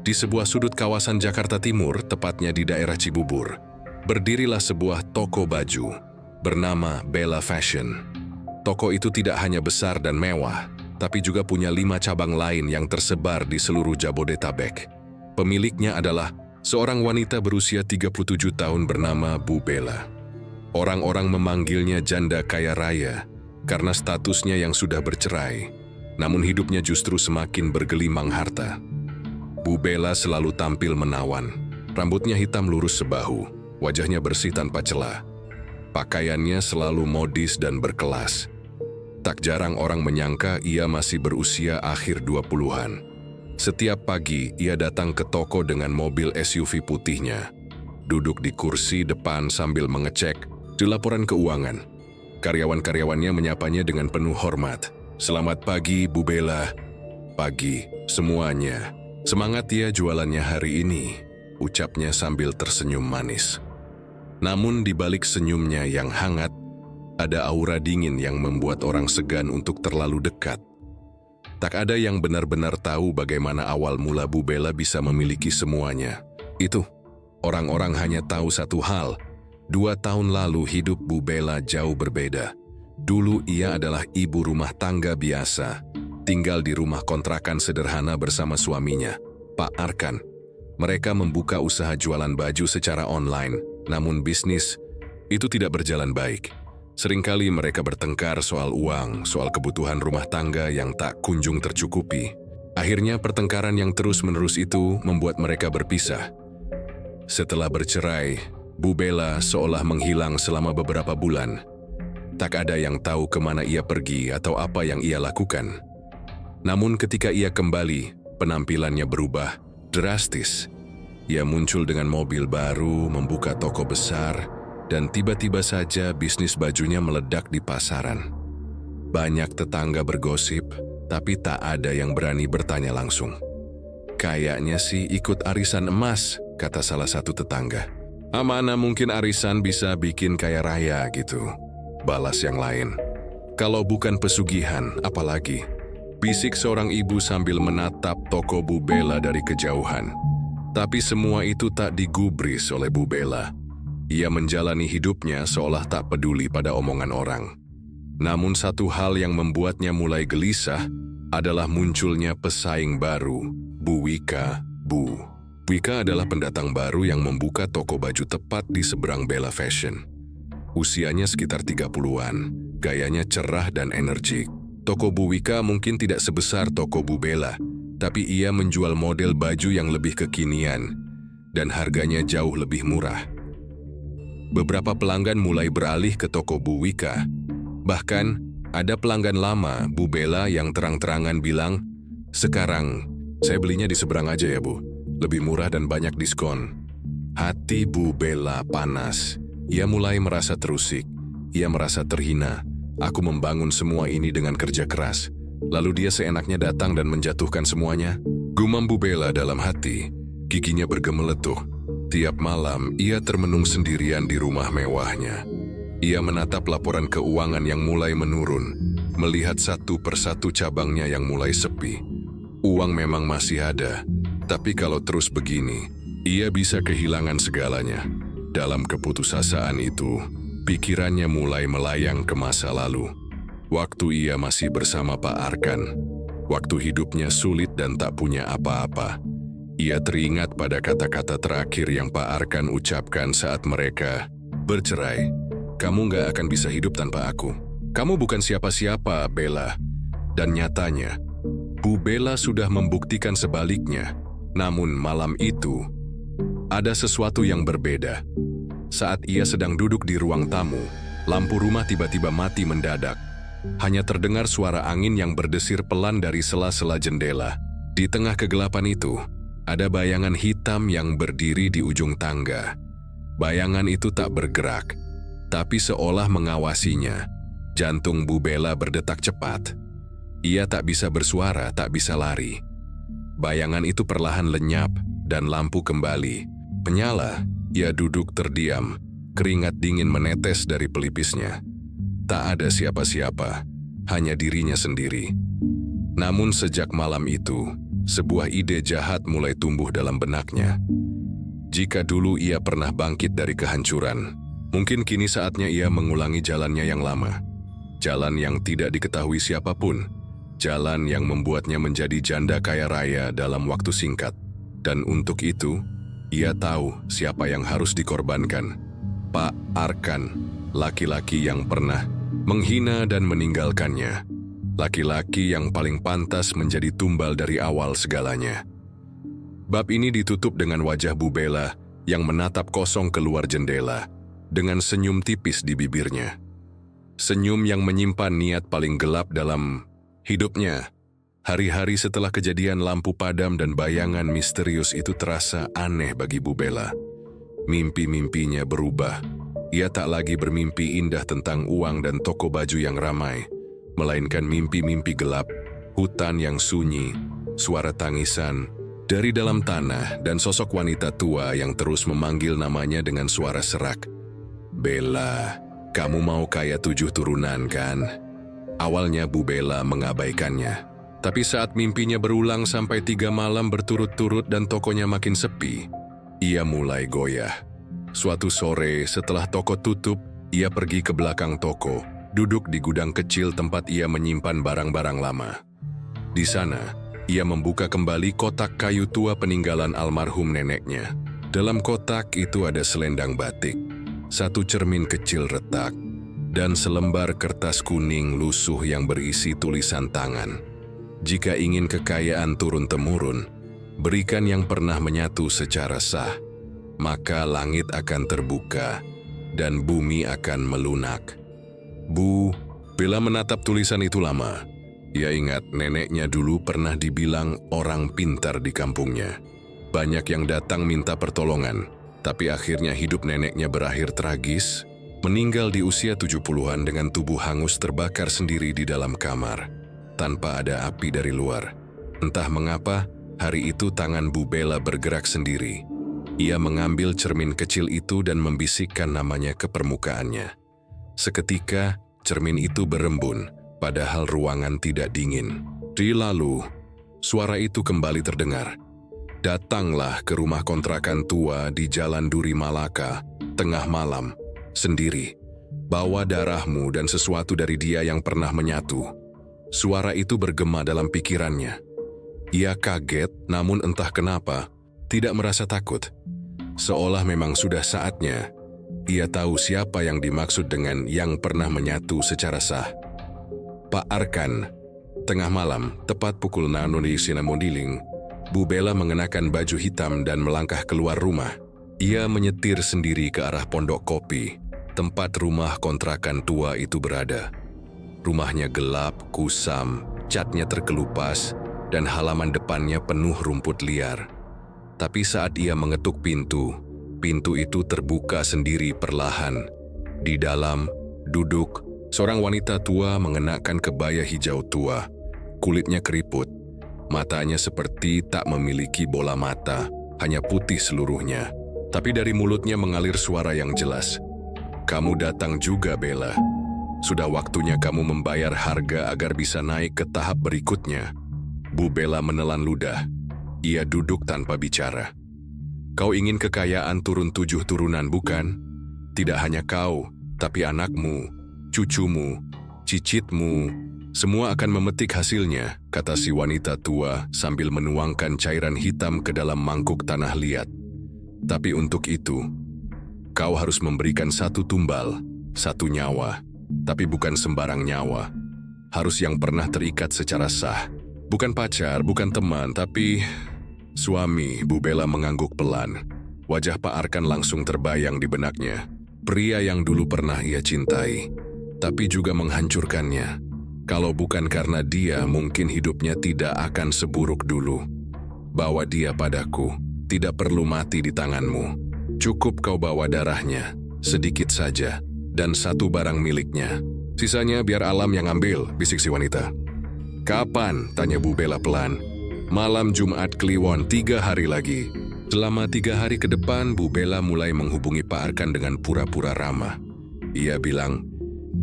Di sebuah sudut kawasan Jakarta Timur, tepatnya di daerah Cibubur, berdirilah sebuah toko baju bernama Bella Fashion. Toko itu tidak hanya besar dan mewah, tapi juga punya 5 cabang lain yang tersebar di seluruh Jabodetabek. Pemiliknya adalah seorang wanita berusia 37 tahun bernama Bu Bella. Orang-orang memanggilnya janda kaya raya karena statusnya yang sudah bercerai, namun hidupnya justru semakin bergelimang harta. Bu Bella selalu tampil menawan. Rambutnya hitam lurus sebahu, wajahnya bersih tanpa celah. Pakaiannya selalu modis dan berkelas. Tak jarang orang menyangka ia masih berusia akhir 20-an. Setiap pagi, ia datang ke toko dengan mobil SUV putihnya. Duduk di kursi depan sambil mengecek di laporan keuangan. Karyawan-karyawannya menyapanya dengan penuh hormat. "Selamat pagi, Bu Bella." "Pagi, semuanya. Semangat ya jualannya hari ini," ucapnya sambil tersenyum manis. Namun di balik senyumnya yang hangat, ada aura dingin yang membuat orang segan untuk terlalu dekat. Tak ada yang benar-benar tahu bagaimana awal mula Bu Bella bisa memiliki semuanya. Orang-orang hanya tahu satu hal. 2 tahun lalu hidup Bu Bella jauh berbeda. Dulu ia adalah ibu rumah tangga biasa, tinggal di rumah kontrakan sederhana bersama suaminya, Pak Arkan. Mereka membuka usaha jualan baju secara online, namun bisnis itu tidak berjalan baik. Seringkali mereka bertengkar soal uang, soal kebutuhan rumah tangga yang tak kunjung tercukupi. Akhirnya pertengkaran yang terus-menerus itu membuat mereka berpisah. Setelah bercerai, Bu Bella seolah menghilang selama beberapa bulan. Tak ada yang tahu kemana ia pergi atau apa yang ia lakukan. Namun ketika ia kembali, penampilannya berubah drastis. Ia muncul dengan mobil baru, membuka toko besar, dan tiba-tiba saja bisnis bajunya meledak di pasaran. Banyak tetangga bergosip, tapi tak ada yang berani bertanya langsung. "Kayaknya sih ikut arisan emas," kata salah satu tetangga. "Mana mungkin arisan bisa bikin kaya raya gitu," balas yang lain. "Kalau bukan pesugihan, apalagi?" bisik seorang ibu sambil menatap toko Bu Bella dari kejauhan. Tapi semua itu tak digubris oleh Bu Bella. Ia menjalani hidupnya seolah tak peduli pada omongan orang. Namun satu hal yang membuatnya mulai gelisah adalah munculnya pesaing baru, Bu Wika. Bu Wika adalah pendatang baru yang membuka toko baju tepat di seberang Bella Fashion. Usianya sekitar 30-an, gayanya cerah dan energik. Toko Bu Wika mungkin tidak sebesar toko Bu Bella, tapi ia menjual model baju yang lebih kekinian dan harganya jauh lebih murah. Beberapa pelanggan mulai beralih ke toko Bu Wika. Bahkan, ada pelanggan lama Bu Bella yang terang-terangan bilang, "Sekarang, saya belinya di seberang aja ya Bu, lebih murah dan banyak diskon." Hati Bu Bella panas. Ia mulai merasa terusik. Ia merasa terhina. "Aku membangun semua ini dengan kerja keras. Lalu dia seenaknya datang dan menjatuhkan semuanya?" Gumam Bu Bella dalam hati. Giginya bergemeletuh. Tiap malam, ia termenung sendirian di rumah mewahnya. Ia menatap laporan keuangan yang mulai menurun, melihat satu persatu cabangnya yang mulai sepi. Uang memang masih ada, tapi kalau terus begini, ia bisa kehilangan segalanya. Dalam keputusasaan itu, pikirannya mulai melayang ke masa lalu. Waktu ia masih bersama Pak Arkan. Waktu hidupnya sulit dan tak punya apa-apa. Ia teringat pada kata-kata terakhir yang Pak Arkan ucapkan saat mereka bercerai. "Kamu gak akan bisa hidup tanpa aku. Kamu bukan siapa-siapa, Bella." Dan nyatanya, Bu Bella sudah membuktikan sebaliknya. Namun malam itu, ada sesuatu yang berbeda. Saat ia sedang duduk di ruang tamu, lampu rumah tiba-tiba mati mendadak. Hanya terdengar suara angin yang berdesir pelan dari sela-sela jendela. Di tengah kegelapan itu, ada bayangan hitam yang berdiri di ujung tangga. Bayangan itu tak bergerak, tapi seolah mengawasinya. Jantung Bu Bella berdetak cepat. Ia tak bisa bersuara, tak bisa lari. Bayangan itu perlahan lenyap dan lampu kembali menyala. Ia duduk terdiam, keringat dingin menetes dari pelipisnya. Tak ada siapa-siapa, hanya dirinya sendiri. Namun sejak malam itu, sebuah ide jahat mulai tumbuh dalam benaknya. Jika dulu ia pernah bangkit dari kehancuran, mungkin kini saatnya ia mengulangi jalannya yang lama. Jalan yang tidak diketahui siapapun. Jalan yang membuatnya menjadi janda kaya raya dalam waktu singkat. Dan untuk itu, ia tahu siapa yang harus dikorbankan. Pak Arkan, laki-laki yang pernah menghina dan meninggalkannya. Laki-laki yang paling pantas menjadi tumbal dari awal segalanya. Bab ini ditutup dengan wajah Bu Bella yang menatap kosong keluar jendela dengan senyum tipis di bibirnya. Senyum yang menyimpan niat paling gelap dalam hidupnya. Hari-hari setelah kejadian lampu padam dan bayangan misterius itu terasa aneh bagi Bu Bella. Mimpi-mimpinya berubah. Ia tak lagi bermimpi indah tentang uang dan toko baju yang ramai, melainkan mimpi-mimpi gelap, hutan yang sunyi, suara tangisan dari dalam tanah, dan sosok wanita tua yang terus memanggil namanya dengan suara serak. Bella, kamu mau kaya 7 turunan kan? Awalnya Bu Bella mengabaikannya. Tapi saat mimpinya berulang sampai 3 malam berturut-turut dan tokonya makin sepi, ia mulai goyah. Suatu sore setelah toko tutup, ia pergi ke belakang toko, duduk di gudang kecil tempat ia menyimpan barang-barang lama. Di sana, ia membuka kembali kotak kayu tua peninggalan almarhum neneknya. Dalam kotak itu ada selendang batik, satu cermin kecil retak, dan selembar kertas kuning lusuh yang berisi tulisan tangan. Jika ingin kekayaan turun-temurun, berikan yang pernah menyatu secara sah, maka langit akan terbuka dan bumi akan melunak. Bu, Bella menatap tulisan itu lama. Ia ingat neneknya dulu pernah dibilang orang pintar di kampungnya. Banyak yang datang minta pertolongan, tapi akhirnya hidup neneknya berakhir tragis, meninggal di usia 70-an dengan tubuh hangus terbakar sendiri di dalam kamar, tanpa ada api dari luar. Entah mengapa, hari itu tangan Bu Bella bergerak sendiri. Ia mengambil cermin kecil itu dan membisikkan namanya ke permukaannya. Seketika, cermin itu berembun, padahal ruangan tidak dingin. Lalu, suara itu kembali terdengar. Datanglah ke rumah kontrakan tua di Jalan Duri Malaka, tengah malam, sendiri. Bawa darahmu dan sesuatu dari dia yang pernah menyatu. Suara itu bergema dalam pikirannya. Ia kaget, namun entah kenapa, tidak merasa takut. Seolah memang sudah saatnya. Ia tahu siapa yang dimaksud dengan yang pernah menyatu secara sah. Pak Arkan. Tengah malam, tepat pukul 6 di Sinamondiling, Bu Bella mengenakan baju hitam dan melangkah keluar rumah. Ia menyetir sendiri ke arah Pondok Kopi, tempat rumah kontrakan tua itu berada. Rumahnya gelap, kusam, catnya terkelupas, dan halaman depannya penuh rumput liar. Tapi saat ia mengetuk pintu, pintu itu terbuka sendiri perlahan. Di dalam, duduk seorang wanita tua mengenakan kebaya hijau tua, kulitnya keriput, matanya seperti tak memiliki bola mata, hanya putih seluruhnya. Tapi dari mulutnya mengalir suara yang jelas. Kamu datang juga, Bella. Sudah waktunya kamu membayar harga agar bisa naik ke tahap berikutnya. Bu Bella menelan ludah. Ia duduk tanpa bicara. Kau ingin kekayaan turun 7 turunan, bukan? Tidak hanya kau, tapi anakmu, cucumu, cicitmu, semua akan memetik hasilnya, kata si wanita tua sambil menuangkan cairan hitam ke dalam mangkuk tanah liat. Tapi untuk itu, kau harus memberikan 1 tumbal, 1 nyawa, tapi bukan sembarang nyawa. Harus yang pernah terikat secara sah. Bukan pacar, bukan teman, tapi suami. Bu Bella mengangguk pelan. Wajah Pak Arkan langsung terbayang di benaknya. Pria yang dulu pernah ia cintai, tapi juga menghancurkannya. Kalau bukan karena dia, mungkin hidupnya tidak akan seburuk dulu. Bawa dia padaku, tidak perlu mati di tanganmu. Cukup kau bawa darahnya, sedikit saja, dan 1 barang miliknya. Sisanya biar alam yang ambil, bisik si wanita. Kapan? Tanya Bu Bella pelan. Malam Jumat Kliwon, 3 hari lagi. Selama 3 hari ke depan, Bu Bella mulai menghubungi Pak Arkan dengan pura-pura ramah. Ia bilang,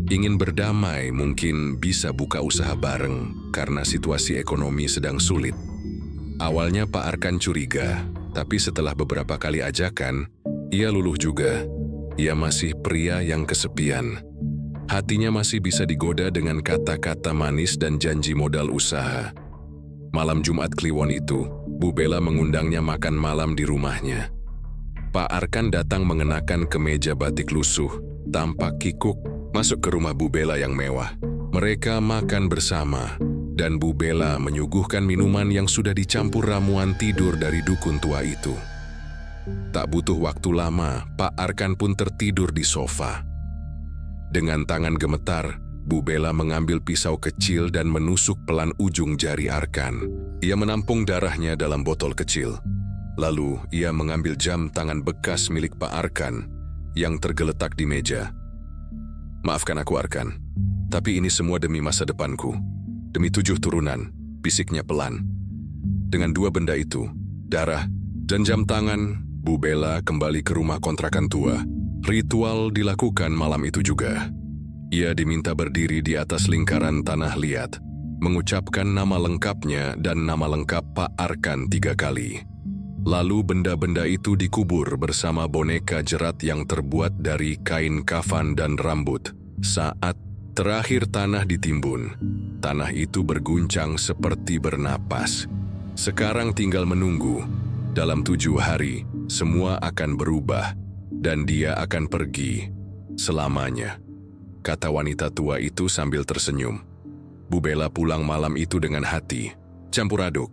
ingin berdamai, mungkin bisa buka usaha bareng karena situasi ekonomi sedang sulit. Awalnya Pak Arkan curiga, tapi setelah beberapa kali ajakan, ia luluh juga. Ia masih pria yang kesepian. Hatinya masih bisa digoda dengan kata-kata manis dan janji modal usaha. Malam Jumat Kliwon itu, Bu Bella mengundangnya makan malam di rumahnya. Pak Arkan datang mengenakan kemeja batik lusuh, tampak kikuk, masuk ke rumah Bu Bella yang mewah. Mereka makan bersama, dan Bu Bella menyuguhkan minuman yang sudah dicampur ramuan tidur dari dukun tua itu. Tak butuh waktu lama, Pak Arkan pun tertidur di sofa. Dengan tangan gemetar, Bu Bella mengambil pisau kecil dan menusuk pelan ujung jari Arkan. Ia menampung darahnya dalam botol kecil. Lalu, ia mengambil jam tangan bekas milik Pak Arkan yang tergeletak di meja. "Maafkan aku, Arkan, tapi ini semua demi masa depanku. Demi 7 turunan," bisiknya pelan. Dengan 2 benda itu, darah dan jam tangan, Bu Bella kembali ke rumah kontrakan tua. Ritual dilakukan malam itu juga. Ia diminta berdiri di atas lingkaran tanah liat, mengucapkan nama lengkapnya dan nama lengkap Pak Arkan 3 kali. Lalu benda-benda itu dikubur bersama boneka jerat yang terbuat dari kain kafan dan rambut. Saat terakhir tanah ditimbun, tanah itu berguncang seperti bernapas. Sekarang tinggal menunggu. Dalam 7 hari, semua akan berubah, dan dia akan pergi selamanya, kata wanita tua itu sambil tersenyum. Bu Bella pulang malam itu dengan hati campur aduk.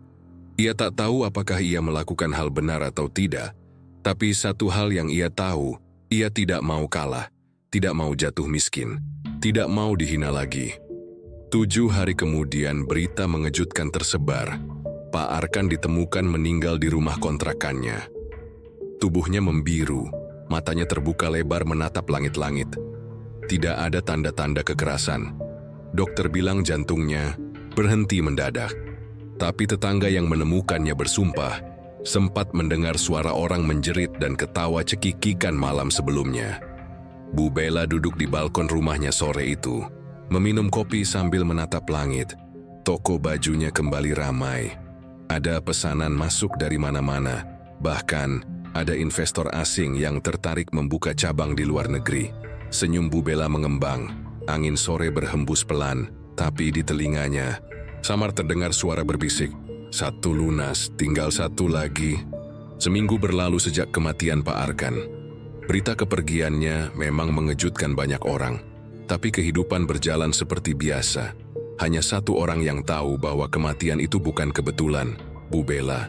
Ia tak tahu apakah ia melakukan hal benar atau tidak, tapi satu hal yang ia tahu, ia tidak mau kalah, tidak mau jatuh miskin, tidak mau dihina lagi. 7 hari kemudian berita mengejutkan tersebar. Pak Arkan ditemukan meninggal di rumah kontrakannya. Tubuhnya membiru, matanya terbuka lebar menatap langit-langit. Tidak ada tanda-tanda kekerasan. Dokter bilang jantungnya berhenti mendadak. Tapi tetangga yang menemukannya bersumpah, sempat mendengar suara orang menjerit dan ketawa cekikikan malam sebelumnya. Bu Bella duduk di balkon rumahnya sore itu, meminum kopi sambil menatap langit. Toko bajunya kembali ramai. Ada pesanan masuk dari mana-mana, bahkan ada investor asing yang tertarik membuka cabang di luar negeri. Senyum Bu Bella mengembang, angin sore berhembus pelan, tapi di telinganya samar terdengar suara berbisik, "Satu lunas, tinggal 1 lagi." Seminggu berlalu sejak kematian Pak Arkan. Berita kepergiannya memang mengejutkan banyak orang, tapi kehidupan berjalan seperti biasa. Hanya 1 orang yang tahu bahwa kematian itu bukan kebetulan, Bu Bella.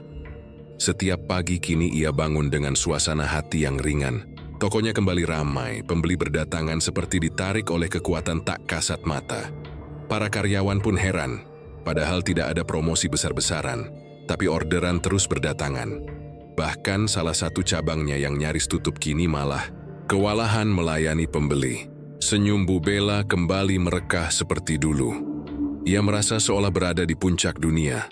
Setiap pagi kini ia bangun dengan suasana hati yang ringan. Tokonya kembali ramai, pembeli berdatangan seperti ditarik oleh kekuatan tak kasat mata. Para karyawan pun heran. Padahal tidak ada promosi besar-besaran, tapi orderan terus berdatangan. Bahkan salah satu cabangnya yang nyaris tutup kini malah kewalahan melayani pembeli. Senyum Bu Bella kembali merekah seperti dulu. Ia merasa seolah berada di puncak dunia.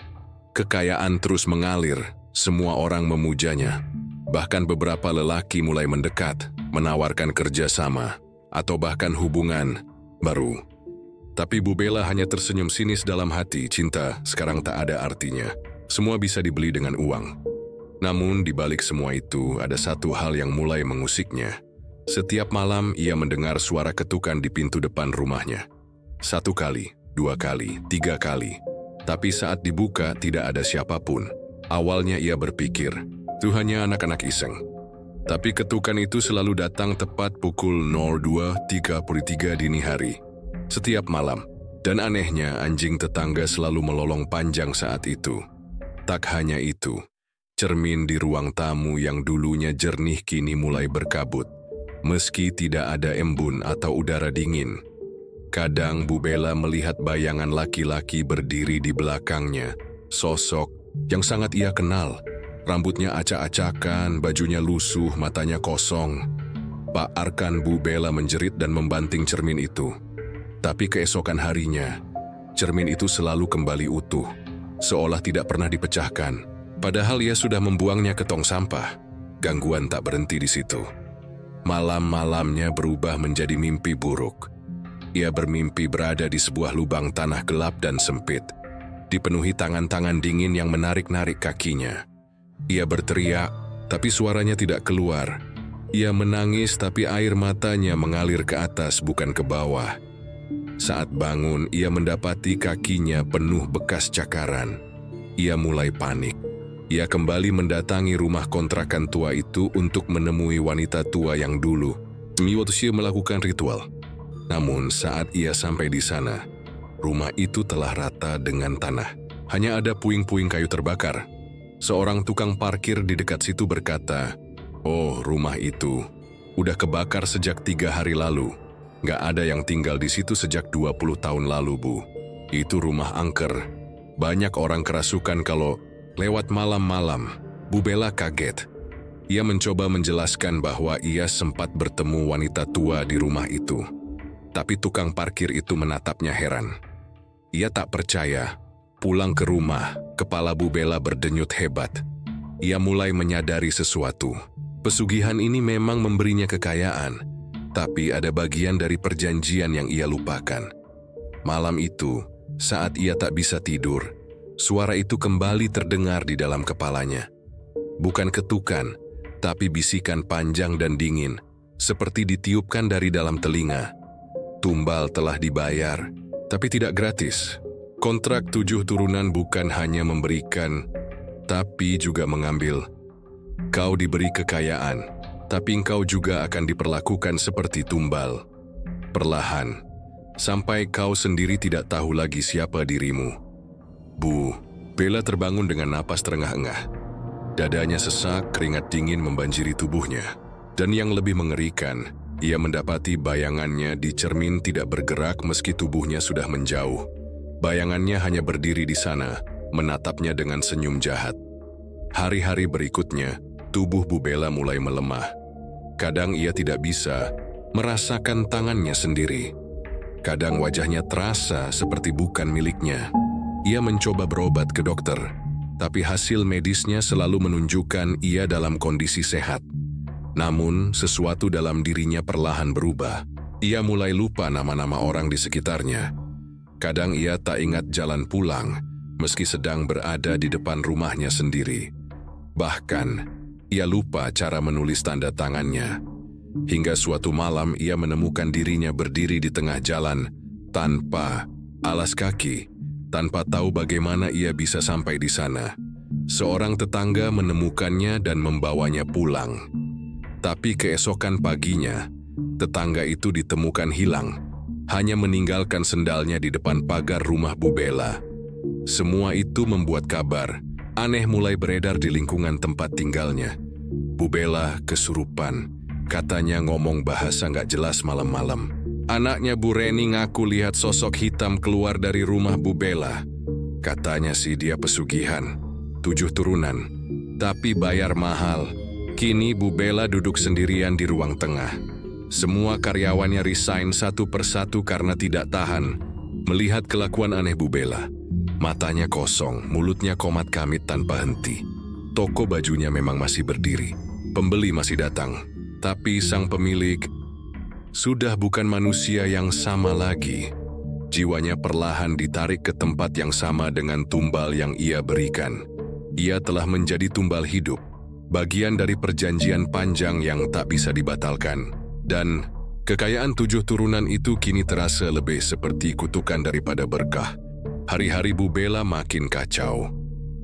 Kekayaan terus mengalir, semua orang memujanya. Bahkan beberapa lelaki mulai mendekat, menawarkan kerjasama, atau bahkan hubungan baru. Tapi Bu Bella hanya tersenyum sinis dalam hati. Cinta sekarang tak ada artinya. Semua bisa dibeli dengan uang. Namun di balik semua itu ada satu hal yang mulai mengusiknya. Setiap malam ia mendengar suara ketukan di pintu depan rumahnya. 1 kali, 2 kali, 3 kali. Tapi saat dibuka tidak ada siapapun. Awalnya ia berpikir, itu hanya anak-anak iseng. Tapi ketukan itu selalu datang tepat pukul 02.33 dini hari. Setiap malam, dan anehnya anjing tetangga selalu melolong panjang saat itu. Tak hanya itu, cermin di ruang tamu yang dulunya jernih kini mulai berkabut, meski tidak ada embun atau udara dingin. Kadang Bu Bella melihat bayangan laki-laki berdiri di belakangnya, sosok yang sangat ia kenal. Rambutnya acak-acakan, bajunya lusuh, matanya kosong. Pak Arkan Bu Bella menjerit dan membanting cermin itu. Tapi keesokan harinya, cermin itu selalu kembali utuh, seolah tidak pernah dipecahkan. Padahal ia sudah membuangnya ke tong sampah. Gangguan tak berhenti di situ. Malam-malamnya berubah menjadi mimpi buruk. Ia bermimpi berada di sebuah lubang tanah gelap dan sempit. dipenuhi tangan-tangan dingin yang menarik-narik kakinya. Ia berteriak, tapi suaranya tidak keluar. Ia menangis, tapi air matanya mengalir ke atas, bukan ke bawah. Saat bangun, ia mendapati kakinya penuh bekas cakaran. Ia mulai panik. Ia kembali mendatangi rumah kontrakan tua itu untuk menemui wanita tua yang dulu melakukan ritual. Namun saat ia sampai di sana, rumah itu telah rata dengan tanah. Hanya ada puing-puing kayu terbakar. Seorang tukang parkir di dekat situ berkata, "Oh, rumah itu udah kebakar sejak 3 hari lalu. Nggak ada yang tinggal di situ sejak 20 tahun lalu, Bu. Itu rumah angker. Banyak orang kerasukan kalau lewat malam-malam." Bu Bella kaget. Ia mencoba menjelaskan bahwa ia sempat bertemu wanita tua di rumah itu. Tapi tukang parkir itu menatapnya heran. Ia tak percaya. Pulang ke rumah, kepala Bu Bella berdenyut hebat. Ia mulai menyadari sesuatu. Pesugihan ini memang memberinya kekayaan, tapi ada bagian dari perjanjian yang ia lupakan. Malam itu, saat ia tak bisa tidur, suara itu kembali terdengar di dalam kepalanya. Bukan ketukan, tapi bisikan panjang dan dingin, seperti ditiupkan dari dalam telinga. Tumbal telah dibayar, tapi tidak gratis. Kontrak 7 turunan bukan hanya memberikan, tapi juga mengambil. Kau diberi kekayaan, tapi engkau juga akan diperlakukan seperti tumbal. Perlahan, sampai kau sendiri tidak tahu lagi siapa dirimu. Bu Bella terbangun dengan napas terengah-engah. Dadanya sesak, keringat dingin membanjiri tubuhnya. Dan yang lebih mengerikan, ia mendapati bayangannya di cermin tidak bergerak meski tubuhnya sudah menjauh. Bayangannya hanya berdiri di sana, menatapnya dengan senyum jahat. Hari-hari berikutnya, tubuh Bu Bella mulai melemah. Kadang ia tidak bisa merasakan tangannya sendiri. Kadang wajahnya terasa seperti bukan miliknya. Ia mencoba berobat ke dokter, tapi hasil medisnya selalu menunjukkan ia dalam kondisi sehat. Namun, sesuatu dalam dirinya perlahan berubah. Ia mulai lupa nama-nama orang di sekitarnya. Kadang ia tak ingat jalan pulang, meski sedang berada di depan rumahnya sendiri. Bahkan, ia lupa cara menulis tanda tangannya. Hingga suatu malam ia menemukan dirinya berdiri di tengah jalan, tanpa alas kaki, tanpa tahu bagaimana ia bisa sampai di sana. Seorang tetangga menemukannya dan membawanya pulang. Tapi keesokan paginya, tetangga itu ditemukan hilang, hanya meninggalkan sendalnya di depan pagar rumah Bu Bella. Semua itu membuat kabar aneh mulai beredar di lingkungan tempat tinggalnya. Bu Bella kesurupan, katanya ngomong bahasa nggak jelas malam-malam. Anaknya Bu Reni ngaku lihat sosok hitam keluar dari rumah Bu Bella. Katanya sih dia pesugihan, 7 turunan, tapi bayar mahal. Kini Bu Bella duduk sendirian di ruang tengah. Semua karyawannya resign satu persatu karena tidak tahan melihat kelakuan aneh Bu Bella. Matanya kosong, mulutnya komat kamit tanpa henti. Toko bajunya memang masih berdiri. Pembeli masih datang. Tapi sang pemilik sudah bukan manusia yang sama lagi. Jiwanya perlahan ditarik ke tempat yang sama dengan tumbal yang ia berikan. Ia telah menjadi tumbal hidup, bagian dari perjanjian panjang yang tak bisa dibatalkan. Dan kekayaan 7 turunan itu kini terasa lebih seperti kutukan daripada berkah. Hari-hari Bu Bella makin kacau.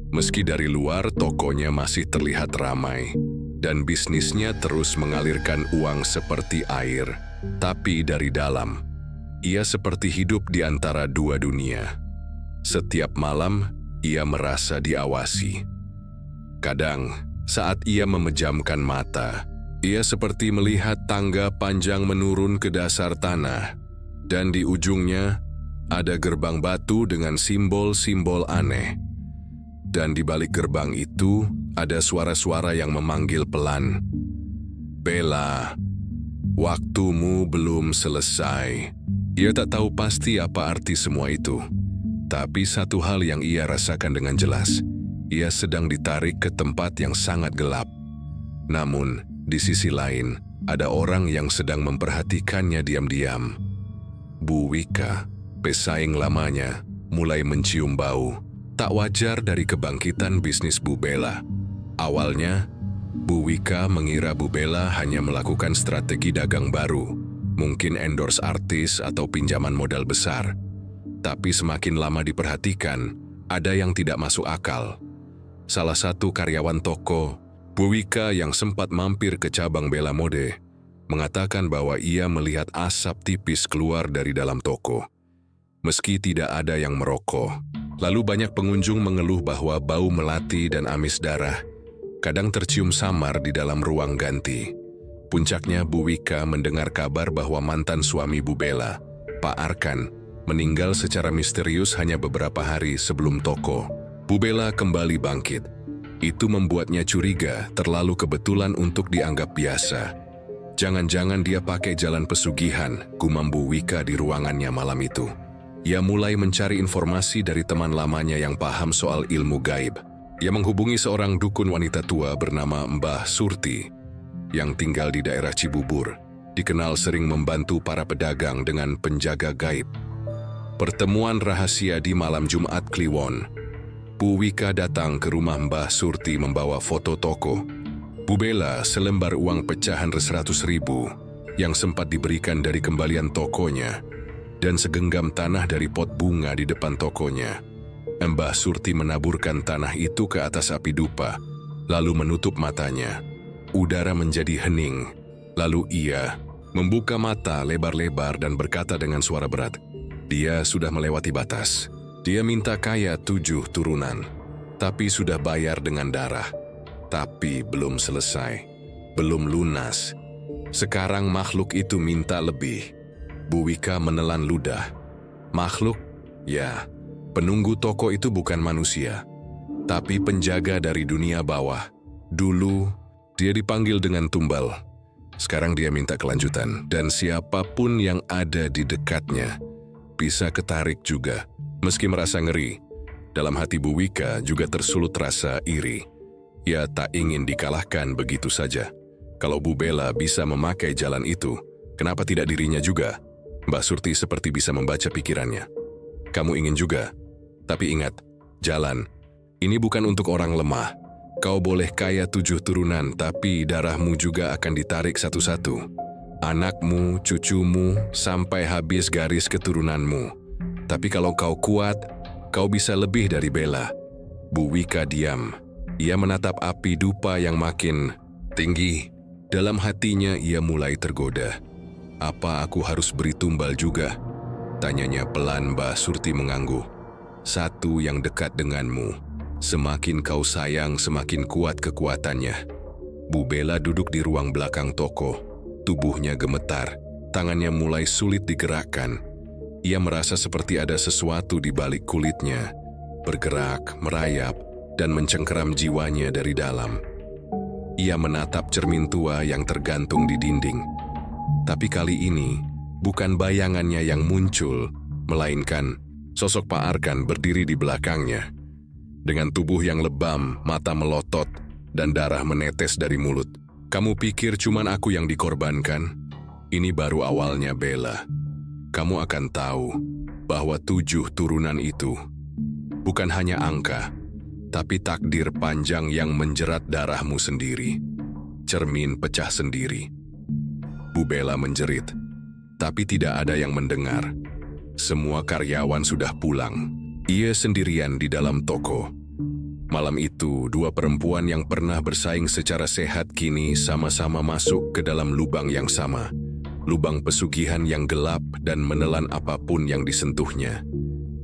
Meski dari luar tokonya masih terlihat ramai, dan bisnisnya terus mengalirkan uang seperti air. Tapi dari dalam, ia seperti hidup di antara 2 dunia. Setiap malam, ia merasa diawasi. Kadang, saat ia memejamkan mata, ia seperti melihat tangga panjang menurun ke dasar tanah, dan di ujungnya ada gerbang batu dengan simbol-simbol aneh. Dan di balik gerbang itu ada suara-suara yang memanggil pelan. "Bella, waktumu belum selesai." Ia tak tahu pasti apa arti semua itu. Tapi satu hal yang ia rasakan dengan jelas, ia sedang ditarik ke tempat yang sangat gelap. Namun, di sisi lain, ada orang yang sedang memperhatikannya diam-diam. Bu Wika, pesaing lamanya, mulai mencium bau. Tak wajar dari kebangkitan bisnis Bu Bella. Awalnya, Bu Wika mengira Bu Bella hanya melakukan strategi dagang baru, mungkin endorse artis atau pinjaman modal besar. Tapi semakin lama diperhatikan, ada yang tidak masuk akal. Salah satu karyawan toko, Bu Wika yang sempat mampir ke cabang Bella Mode, mengatakan bahwa ia melihat asap tipis keluar dari dalam toko. Meski tidak ada yang merokok, lalu banyak pengunjung mengeluh bahwa bau melati dan amis darah kadang tercium samar di dalam ruang ganti. Puncaknya Bu Wika mendengar kabar bahwa mantan suami Bu Bella, Pak Arkan, meninggal secara misterius hanya beberapa hari sebelum toko Bu Bella kembali bangkit. Itu membuatnya curiga terlalu kebetulan untuk dianggap biasa. Jangan-jangan dia pakai jalan pesugihan, gumam Bu Wika di ruangannya malam itu. Ia mulai mencari informasi dari teman lamanya yang paham soal ilmu gaib. Ia menghubungi seorang dukun wanita tua bernama Mbah Surti yang tinggal di daerah Cibubur, dikenal sering membantu para pedagang dengan penjaga gaib. Pertemuan rahasia di malam Jumat Kliwon. Bu Wika datang ke rumah Mbah Surti membawa foto toko Bu Bella, selembar uang pecahan 100.000 yang sempat diberikan dari kembalian tokonya, dan segenggam tanah dari pot bunga di depan tokonya. Mbah Surti menaburkan tanah itu ke atas api dupa, lalu menutup matanya. Udara menjadi hening, lalu ia membuka mata lebar-lebar dan berkata dengan suara berat, dia sudah melewati batas. Dia minta kaya 7 turunan, tapi sudah bayar dengan darah. Tapi belum selesai, belum lunas. Sekarang makhluk itu minta lebih. Bu Wika menelan ludah. Makhluk? Ya, penunggu toko itu bukan manusia, tapi penjaga dari dunia bawah. Dulu, dia dipanggil dengan tumbal. Sekarang dia minta kelanjutan, dan siapapun yang ada di dekatnya bisa ketarik juga. Meski merasa ngeri, dalam hati Bu Wika juga tersulut rasa iri. Ia tak ingin dikalahkan begitu saja. Kalau Bu Bella bisa memakai jalan itu, kenapa tidak dirinya juga? Mbak Surti seperti bisa membaca pikirannya. Kamu ingin juga? Tapi ingat, jalan. Ini bukan untuk orang lemah. Kau boleh kaya 7 turunan, tapi darahmu juga akan ditarik satu-satu. Anakmu, cucumu, sampai habis garis keturunanmu. Tapi kalau kau kuat, kau bisa lebih dari Bella. Bu Wika diam. Ia menatap api dupa yang makin tinggi. Dalam hatinya ia mulai tergoda. Apa aku harus beri tumbal juga? Tanyanya pelan. Mbak Surti mengangguk. Satu yang dekat denganmu. Semakin kau sayang, semakin kuat kekuatannya. Bu Bella duduk di ruang belakang toko. Tubuhnya gemetar. Tangannya mulai sulit digerakkan. Ia merasa seperti ada sesuatu di balik kulitnya. Bergerak, merayap, dan mencengkeram jiwanya dari dalam. Ia menatap cermin tua yang tergantung di dinding. Tapi kali ini, bukan bayangannya yang muncul, melainkan sosok Pak Arkan berdiri di belakangnya. Dengan tubuh yang lebam, mata melotot, dan darah menetes dari mulut. Kamu pikir cuman aku yang dikorbankan? Ini baru awalnya, Bella. Kamu akan tahu bahwa 7 turunan itu bukan hanya angka, tapi takdir panjang yang menjerat darahmu sendiri. Cermin pecah sendiri. Bu Bella menjerit, tapi tidak ada yang mendengar. Semua karyawan sudah pulang. Ia sendirian di dalam toko. Malam itu, 2 perempuan yang pernah bersaing secara sehat kini sama-sama masuk ke dalam lubang yang sama. Lubang pesugihan yang gelap dan menelan apapun yang disentuhnya.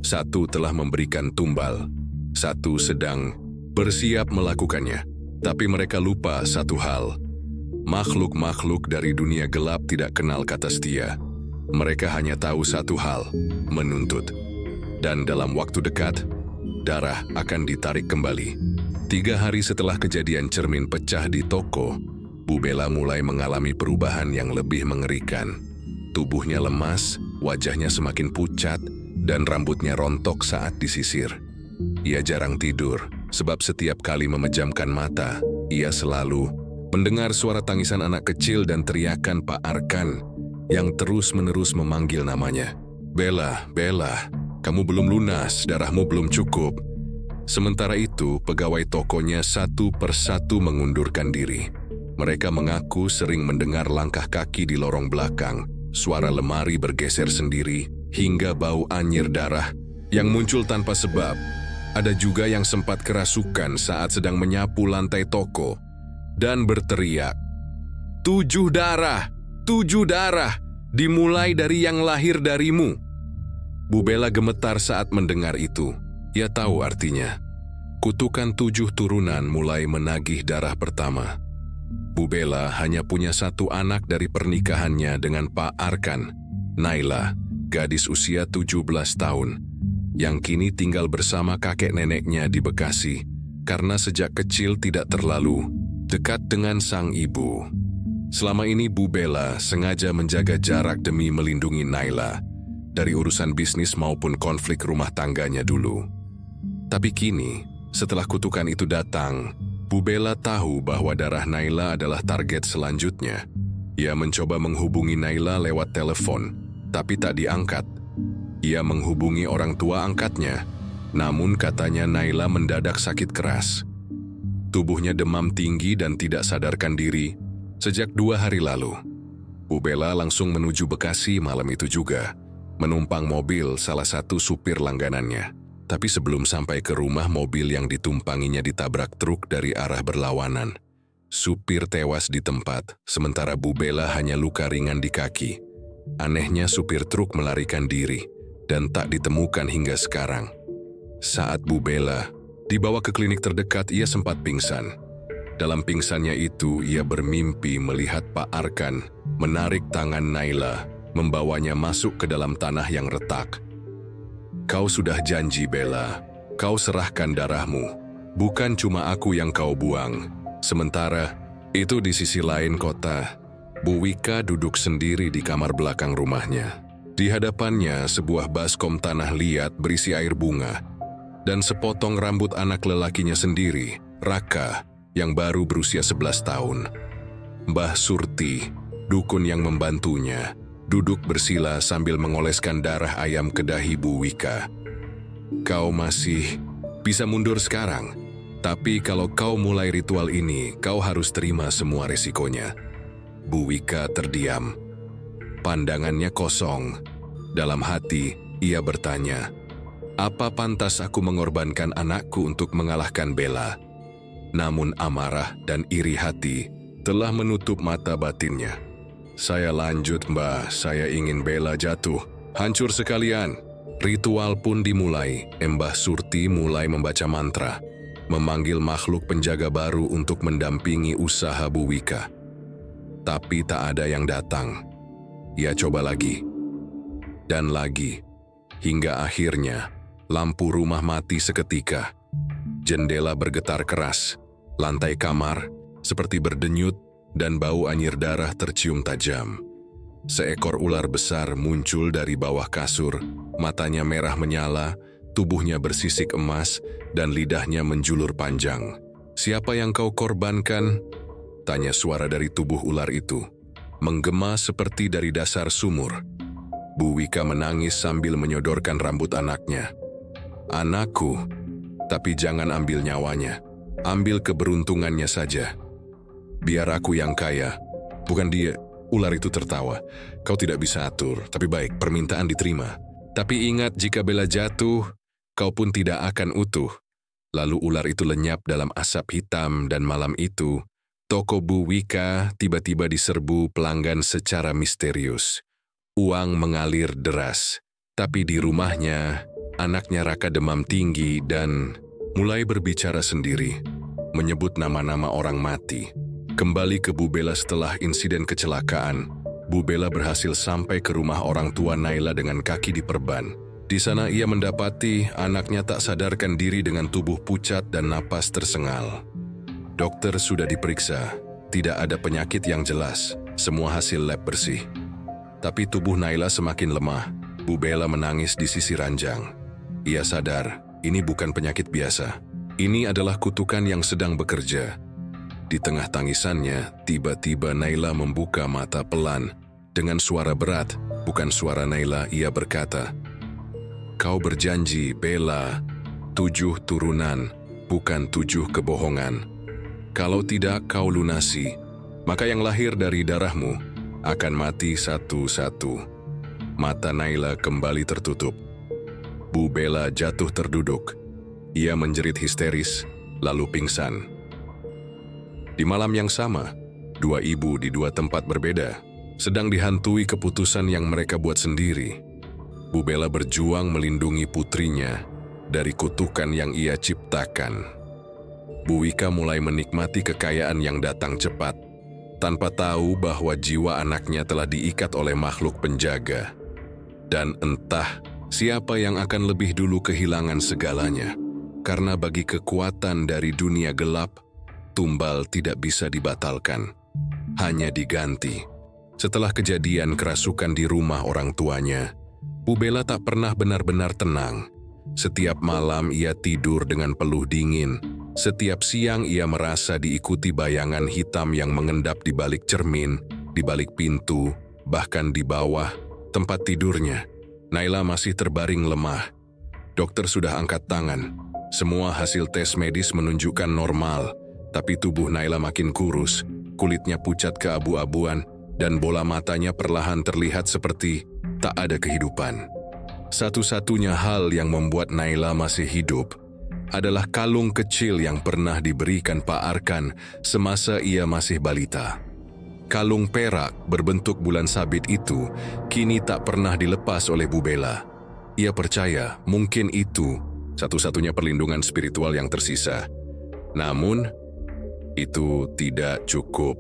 Satu telah memberikan tumbal. Satu sedang bersiap melakukannya. Tapi mereka lupa satu hal. Makhluk-makhluk dari dunia gelap tidak kenal kata setia. Mereka hanya tahu satu hal, menuntut. Dan dalam waktu dekat, darah akan ditarik kembali. 3 hari setelah kejadian cermin pecah di toko, Bu Bella mulai mengalami perubahan yang lebih mengerikan. Tubuhnya lemas, wajahnya semakin pucat, dan rambutnya rontok saat disisir. Ia jarang tidur, sebab setiap kali memejamkan mata, ia selalu mendengar suara tangisan anak kecil dan teriakan Pak Arkan yang terus-menerus memanggil namanya. Bella, Bella, kamu belum lunas, darahmu belum cukup. Sementara itu, pegawai tokonya satu persatu mengundurkan diri. Mereka mengaku sering mendengar langkah kaki di lorong belakang, suara lemari bergeser sendiri, hingga bau anyir darah yang muncul tanpa sebab. Ada juga yang sempat kerasukan saat sedang menyapu lantai toko dan berteriak, "7 darah! 7 darah! Dimulai dari yang lahir darimu!" Bu Bella gemetar saat mendengar itu. Ia tahu artinya. Kutukan 7 turunan mulai menagih darah pertama. Bu Bella hanya punya 1 anak dari pernikahannya dengan Pak Arkan, Naila, gadis usia 17 tahun, yang kini tinggal bersama kakek neneknya di Bekasi karena sejak kecil tidak terlalu dekat dengan sang ibu. Selama ini Bu Bella sengaja menjaga jarak demi melindungi Naila dari urusan bisnis maupun konflik rumah tangganya dulu. Tapi kini, setelah kutukan itu datang, Bu Bella tahu bahwa darah Naila adalah target selanjutnya. Ia mencoba menghubungi Naila lewat telepon, tapi tak diangkat. Ia menghubungi orang tua angkatnya, namun katanya Naila mendadak sakit keras. Tubuhnya demam tinggi dan tidak sadarkan diri sejak 2 hari lalu. Bu Bella langsung menuju Bekasi malam itu juga, menumpang mobil salah satu supir langganannya. Tapi sebelum sampai ke rumah, mobil yang ditumpanginya ditabrak truk dari arah berlawanan. Supir tewas di tempat, sementara Bu Bella hanya luka ringan di kaki. Anehnya supir truk melarikan diri dan tak ditemukan hingga sekarang. Saat Bu Bella dibawa ke klinik terdekat, ia sempat pingsan. Dalam pingsannya itu, ia bermimpi melihat Pak Arkan menarik tangan Naila, membawanya masuk ke dalam tanah yang retak. "Kau sudah janji, Bella. Kau serahkan darahmu. Bukan cuma aku yang kau buang." Sementara itu di sisi lain kota, Bu Wika duduk sendiri di kamar belakang rumahnya. Di hadapannya sebuah baskom tanah liat berisi air bunga dan sepotong rambut anak lelakinya sendiri, Raka, yang baru berusia 11 tahun. Mbah Surti, dukun yang membantunya, duduk bersila sambil mengoleskan darah ayam ke dahi Bu Wika. "Kau masih bisa mundur sekarang, tapi kalau kau mulai ritual ini, kau harus terima semua resikonya." Bu Wika terdiam. Pandangannya kosong. Dalam hati, ia bertanya, "Apa pantas aku mengorbankan anakku untuk mengalahkan Bella?" Namun amarah dan iri hati telah menutup mata batinnya. "Saya lanjut, Mbah. Saya ingin Bella jatuh, hancur sekalian." Ritual pun dimulai. Mbah Surti mulai membaca mantra, memanggil makhluk penjaga baru untuk mendampingi usaha Bu Wika. Tapi tak ada yang datang. Ia coba lagi, dan lagi, hingga akhirnya lampu rumah mati seketika. Jendela bergetar keras, lantai kamar seperti berdenyut, dan bau anyir darah tercium tajam. Seekor ular besar muncul dari bawah kasur, matanya merah menyala, tubuhnya bersisik emas, dan lidahnya menjulur panjang. "Siapa yang kau korbankan?" tanya suara dari tubuh ular itu, menggema seperti dari dasar sumur. Bu Wika menangis sambil menyodorkan rambut anaknya. "Anakku, tapi jangan ambil nyawanya. Ambil keberuntungannya saja. Biar aku yang kaya, bukan dia." Ular itu tertawa. "Kau tidak bisa atur, tapi baik, permintaan diterima. Tapi ingat, jika Bella jatuh, kau pun tidak akan utuh." Lalu ular itu lenyap dalam asap hitam, dan malam itu, toko Bu Wika tiba-tiba diserbu pelanggan secara misterius. Uang mengalir deras, tapi di rumahnya, anaknya Raka demam tinggi dan mulai berbicara sendiri, menyebut nama-nama orang mati. Kembali ke Bu Bella setelah insiden kecelakaan, Bu Bella berhasil sampai ke rumah orang tua Naila dengan kaki diperban. Di sana ia mendapati anaknya tak sadarkan diri dengan tubuh pucat dan napas tersengal. Dokter sudah diperiksa, tidak ada penyakit yang jelas, semua hasil lab bersih. Tapi tubuh Naila semakin lemah. Bu Bella menangis di sisi ranjang. Ia sadar, ini bukan penyakit biasa. Ini adalah kutukan yang sedang bekerja. Di tengah tangisannya, tiba-tiba Naila membuka mata pelan. Dengan suara berat, bukan suara Naila, ia berkata, "Kau berjanji, Bella. 7 turunan, bukan 7 kebohongan. Kalau tidak kau lunasi, maka yang lahir dari darahmu akan mati satu-satu. Mata Naila kembali tertutup. Bu Bella jatuh terduduk. Ia menjerit histeris, lalu pingsan. Di malam yang sama, 2 ibu di 2 tempat berbeda sedang dihantui keputusan yang mereka buat sendiri. Bu Bella berjuang melindungi putrinya dari kutukan yang ia ciptakan. Bu Wika mulai menikmati kekayaan yang datang cepat, tanpa tahu bahwa jiwa anaknya telah diikat oleh makhluk penjaga. Dan entah siapa yang akan lebih dulu kehilangan segalanya, karena bagi kekuatan dari dunia gelap, tumbal tidak bisa dibatalkan, hanya diganti. Setelah kejadian kerasukan di rumah orang tuanya, Bu Bella tak pernah benar-benar tenang. Setiap malam ia tidur dengan peluh dingin. Setiap siang ia merasa diikuti bayangan hitam yang mengendap di balik cermin, di balik pintu, bahkan di bawah tempat tidurnya. Naila masih terbaring lemah. Dokter sudah angkat tangan. Semua hasil tes medis menunjukkan normal, tapi tubuh Naila makin kurus, kulitnya pucat keabu-abuan, dan bola matanya perlahan terlihat seperti tak ada kehidupan. Satu-satunya hal yang membuat Naila masih hidup adalah kalung kecil yang pernah diberikan Pak Arkan semasa ia masih balita. Kalung perak berbentuk bulan sabit itu kini tak pernah dilepas oleh Bu Bella. Ia percaya mungkin itu satu-satunya perlindungan spiritual yang tersisa. Namun, itu tidak cukup.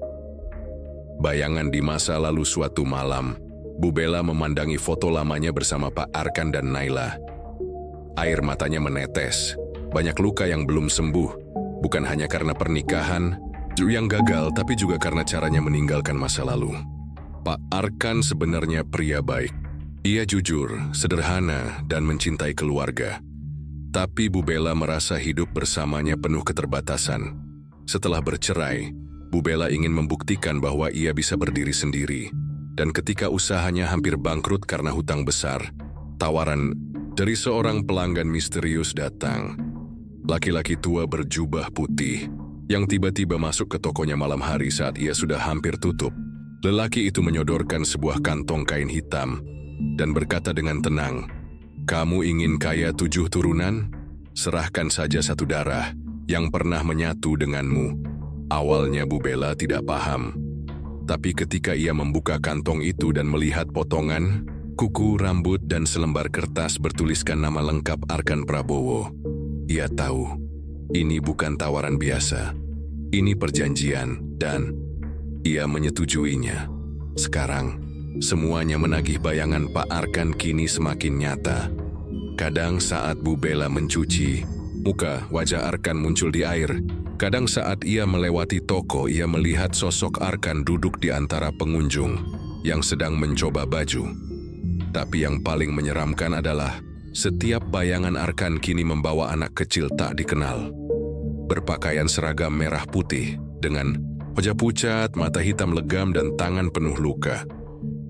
Bayangan di masa lalu suatu malam, Bu Bella memandangi foto lamanya bersama Pak Arkan dan Naila. Air matanya menetes. Banyak luka yang belum sembuh, bukan hanya karena pernikahan yang gagal, tapi juga karena caranya meninggalkan masa lalu. Pak Arkan sebenarnya pria baik. Ia jujur, sederhana, dan mencintai keluarga. Tapi Bu Bella merasa hidup bersamanya penuh keterbatasan. Setelah bercerai, Bu Bella ingin membuktikan bahwa ia bisa berdiri sendiri. Dan ketika usahanya hampir bangkrut karena hutang besar, tawaran dari seorang pelanggan misterius datang. Laki-laki tua berjubah putih yang tiba-tiba masuk ke tokonya malam hari saat ia sudah hampir tutup. Lelaki itu menyodorkan sebuah kantong kain hitam dan berkata dengan tenang, "Kamu ingin kaya 7 turunan? Serahkan saja 1 darah yang pernah menyatu denganmu." Awalnya Bu Bella tidak paham. Tapi ketika ia membuka kantong itu dan melihat potongan, kuku, rambut, dan selembar kertas bertuliskan nama lengkap Arkan Prabowo, ia tahu ini bukan tawaran biasa. Ini perjanjian dan ia menyetujuinya. Sekarang, semuanya menagih bayangan Pak Arkan kini semakin nyata. Kadang saat Bu Bella mencuci, wajah Arkan muncul di air. Kadang saat ia melewati toko, ia melihat sosok Arkan duduk di antara pengunjung yang sedang mencoba baju. Tapi yang paling menyeramkan adalah setiap bayangan Arkan kini membawa anak kecil tak dikenal. Berpakaian seragam merah putih dengan wajah pucat, mata hitam legam, dan tangan penuh luka.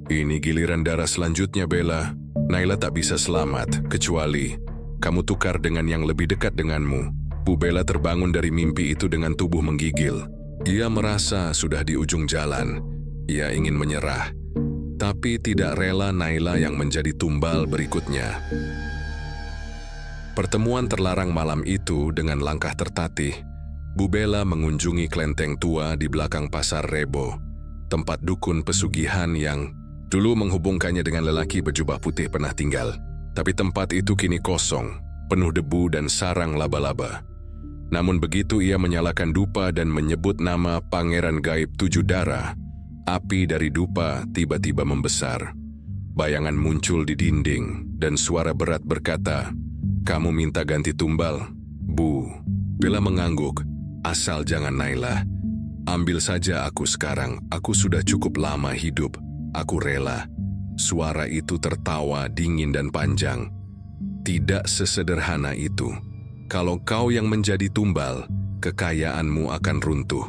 Ini giliran darah selanjutnya, Bella. Naila tak bisa selamat, kecuali kamu tukar dengan yang lebih dekat denganmu. Bu Bella terbangun dari mimpi itu dengan tubuh menggigil. Ia merasa sudah di ujung jalan. Ia ingin menyerah, tapi tidak rela Naila yang menjadi tumbal berikutnya. Pertemuan terlarang malam itu dengan langkah tertatih, Bu Bella mengunjungi kelenteng tua di belakang Pasar Rebo, tempat dukun pesugihan yang dulu menghubungkannya dengan lelaki berjubah putih pernah tinggal. Tapi tempat itu kini kosong, penuh debu dan sarang laba-laba. Namun begitu ia menyalakan dupa dan menyebut nama Pangeran Gaib 7 Darah, api dari dupa tiba-tiba membesar. Bayangan muncul di dinding dan suara berat berkata, "Kamu minta ganti tumbal, Bu?" Bella mengangguk, "Asal jangan Naila. Ambil saja aku sekarang, aku sudah cukup lama hidup, aku rela." Suara itu tertawa dingin dan panjang. "Tidak sesederhana itu. Kalau kau yang menjadi tumbal, kekayaanmu akan runtuh.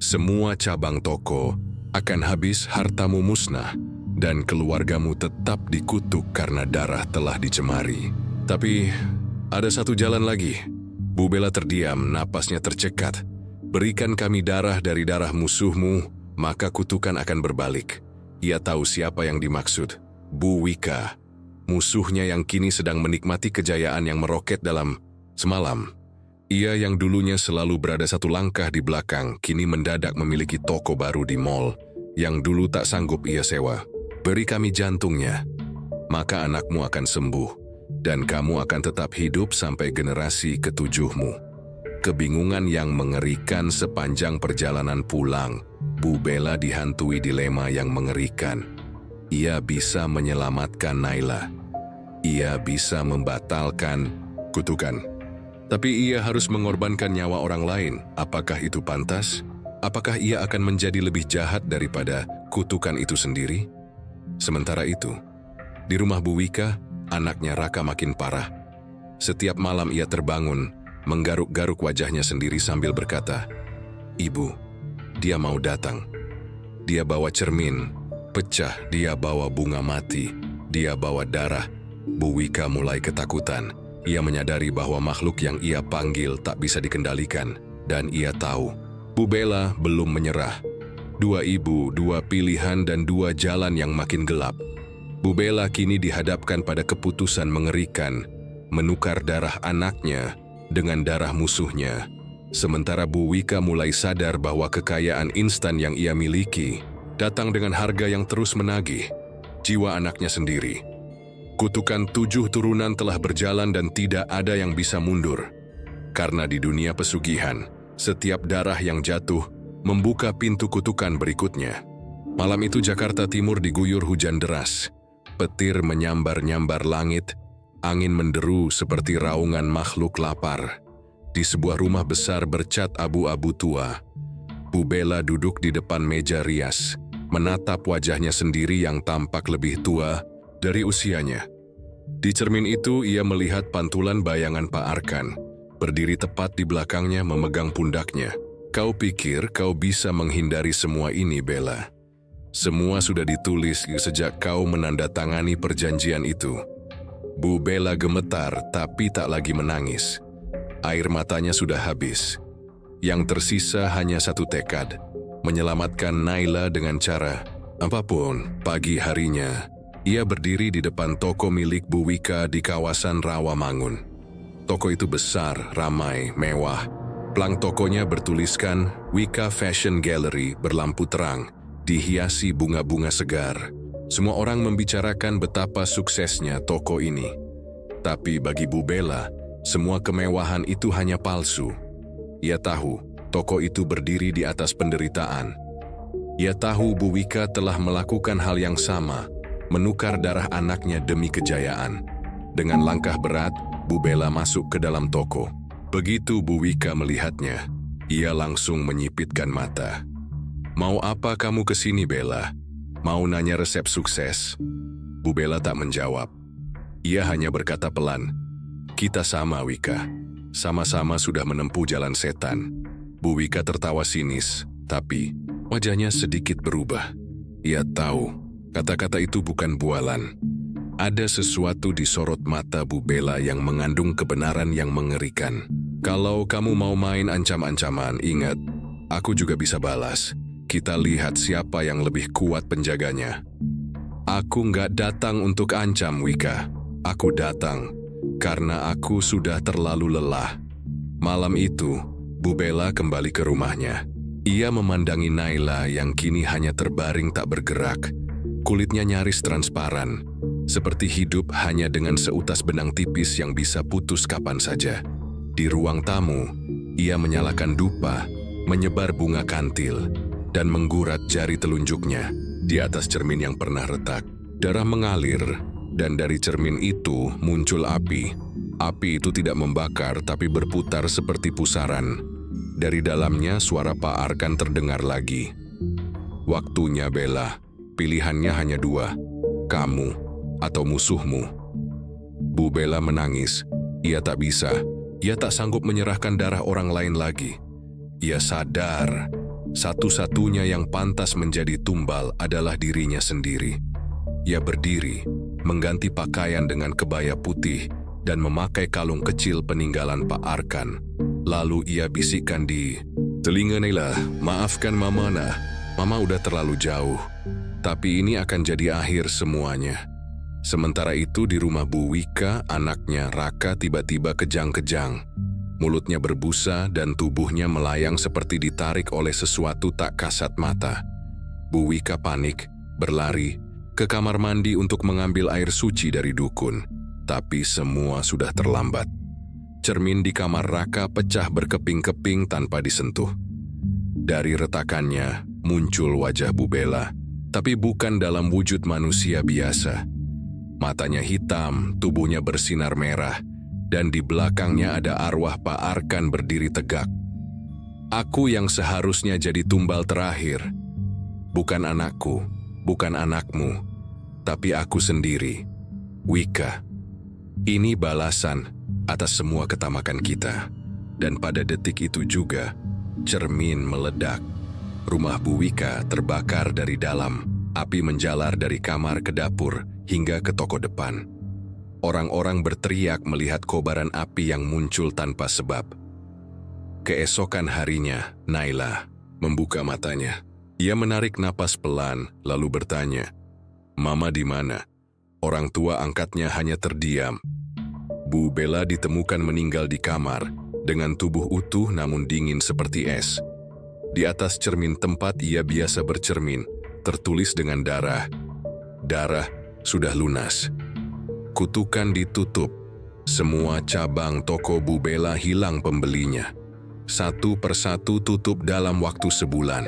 Semua cabang toko akan habis, hartamu musnah, dan keluargamu tetap dikutuk karena darah telah dicemari. Tapi Ada satu jalan lagi. Bu Bella terdiam, napasnya tercekat. Berikan kami darah dari darah musuhmu, maka kutukan akan berbalik. Ia tahu siapa yang dimaksud. Bu Wika, musuhnya yang kini sedang menikmati kejayaan yang meroket dalam semalam. Ia yang dulunya selalu berada satu langkah di belakang, kini mendadak memiliki toko baru di mall, yang dulu tak sanggup ia sewa. Beri kami jantungnya, maka anakmu akan sembuh, dan kamu akan tetap hidup sampai generasi ketujuhmu. Kebingungan yang mengerikan sepanjang perjalanan pulang, Bu Bella dihantui dilema yang mengerikan. Ia bisa menyelamatkan Naila. Ia bisa membatalkan kutukan. Tapi ia harus mengorbankan nyawa orang lain. Apakah itu pantas? Apakah ia akan menjadi lebih jahat daripada kutukan itu sendiri? Sementara itu, di rumah Bu Wika, anaknya Raka makin parah. Setiap malam ia terbangun, menggaruk-garuk wajahnya sendiri sambil berkata, "Ibu, dia mau datang. Dia bawa cermin, pecah, dia bawa bunga mati, dia bawa darah." Bu Wika mulai ketakutan. Ia menyadari bahwa makhluk yang ia panggil tak bisa dikendalikan, dan ia tahu Bu Bella belum menyerah. Dua ibu, dua pilihan, dan dua jalan yang makin gelap. Bu Bella kini dihadapkan pada keputusan mengerikan, menukar darah anaknya dengan darah musuhnya. Sementara Bu Wika mulai sadar bahwa kekayaan instan yang ia miliki datang dengan harga yang terus menagih jiwa anaknya sendiri. Kutukan 7 turunan telah berjalan dan tidak ada yang bisa mundur. Karena di dunia pesugihan, setiap darah yang jatuh membuka pintu kutukan berikutnya. Malam itu Jakarta Timur diguyur hujan deras. Petir menyambar-nyambar langit, angin menderu seperti raungan makhluk lapar. Di sebuah rumah besar bercat abu-abu tua, Bu Bella duduk di depan meja rias, menatap wajahnya sendiri yang tampak lebih tua dari usianya. Di cermin itu ia melihat pantulan bayangan Pak Arkan, berdiri tepat di belakangnya memegang pundaknya. "Kau pikir kau bisa menghindari semua ini, Bella? Semua sudah ditulis sejak kau menandatangani perjanjian itu." Bu Bella gemetar tapi tak lagi menangis. Air matanya sudah habis. Yang tersisa hanya satu tekad, menyelamatkan Naila dengan cara apapun. Pagi harinya, ia berdiri di depan toko milik Bu Wika di kawasan Rawamangun. Toko itu besar, ramai, mewah. Plang tokonya bertuliskan Wika Fashion Gallery berlampu terang, dihiasi bunga-bunga segar. Semua orang membicarakan betapa suksesnya toko ini. Tapi bagi Bu Bella, semua kemewahan itu hanya palsu. Ia tahu toko itu berdiri di atas penderitaan. Ia tahu Bu Wika telah melakukan hal yang sama, menukar darah anaknya demi kejayaan. Dengan langkah berat, Bu Bella masuk ke dalam toko. Begitu Bu Wika melihatnya, ia langsung menyipitkan mata. "Mau apa kamu kesini, Bella? Mau nanya resep sukses?" Bu Bella tak menjawab. Ia hanya berkata pelan, "Kita sama, Wika. Sama-sama sudah menempuh jalan setan." Bu Wika tertawa sinis, tapi wajahnya sedikit berubah. Ia tahu, kata-kata itu bukan bualan. Ada sesuatu di sorot mata Bu Bella yang mengandung kebenaran yang mengerikan. "Kalau kamu mau main ancam-ancaman, ingat, aku juga bisa balas. Kita lihat siapa yang lebih kuat penjaganya." "Aku nggak datang untuk ancam, Wika. Aku datang karena aku sudah terlalu lelah." Malam itu, Bu Bella kembali ke rumahnya. Ia memandangi Naila yang kini hanya terbaring tak bergerak. Kulitnya nyaris transparan, seperti hidup hanya dengan seutas benang tipis yang bisa putus kapan saja. Di ruang tamu, ia menyalakan dupa, menyebar bunga kantil, dan menggurat jari telunjuknya di atas cermin yang pernah retak. Darah mengalir, dan dari cermin itu muncul api. Api itu tidak membakar tapi berputar seperti pusaran. Dari dalamnya suara Pak Arkan terdengar lagi. "Waktunya, Bella. Pilihannya hanya 2. Kamu atau musuhmu." Bu Bella menangis. Ia tak bisa. Ia tak sanggup menyerahkan darah orang lain lagi. Ia sadar, satu-satunya yang pantas menjadi tumbal adalah dirinya sendiri. Ia berdiri, mengganti pakaian dengan kebaya putih, dan memakai kalung kecil peninggalan Pak Arkan. Lalu ia bisikkan di telinga Naila, "Maafkan Mama, nah. Mama udah terlalu jauh. Tapi ini akan jadi akhir semuanya." Sementara itu di rumah Bu Wika, anaknya Raka tiba-tiba kejang-kejang. Mulutnya berbusa dan tubuhnya melayang seperti ditarik oleh sesuatu tak kasat mata. Bu Wika panik, berlari ke kamar mandi untuk mengambil air suci dari dukun. Tapi semua sudah terlambat. Cermin di kamar Raka pecah berkeping-keping tanpa disentuh. Dari retakannya muncul wajah Bu Bella, tapi bukan dalam wujud manusia biasa. Matanya hitam, tubuhnya bersinar merah, dan di belakangnya ada arwah Pak Arkan berdiri tegak. Aku yang seharusnya jadi tumbal terakhir. Bukan anakku, bukan anakmu, tapi aku sendiri, Wika. Ini balasan atas semua ketamakan kita. Dan pada detik itu juga, cermin meledak. Rumah Bu Wika terbakar dari dalam, api menjalar dari kamar ke dapur hingga ke toko depan. Orang-orang berteriak melihat kobaran api yang muncul tanpa sebab. Keesokan harinya, Naila membuka matanya. Ia menarik napas pelan, lalu bertanya, "Mama di mana?" Orang tua angkatnya hanya terdiam. Bu Bella ditemukan meninggal di kamar, dengan tubuh utuh namun dingin seperti es. Di atas cermin tempat ia biasa bercermin, tertulis dengan darah. Darah sudah lunas. Kutukan ditutup. Semua cabang toko Bu Bella hilang pembelinya. Satu persatu tutup dalam waktu sebulan.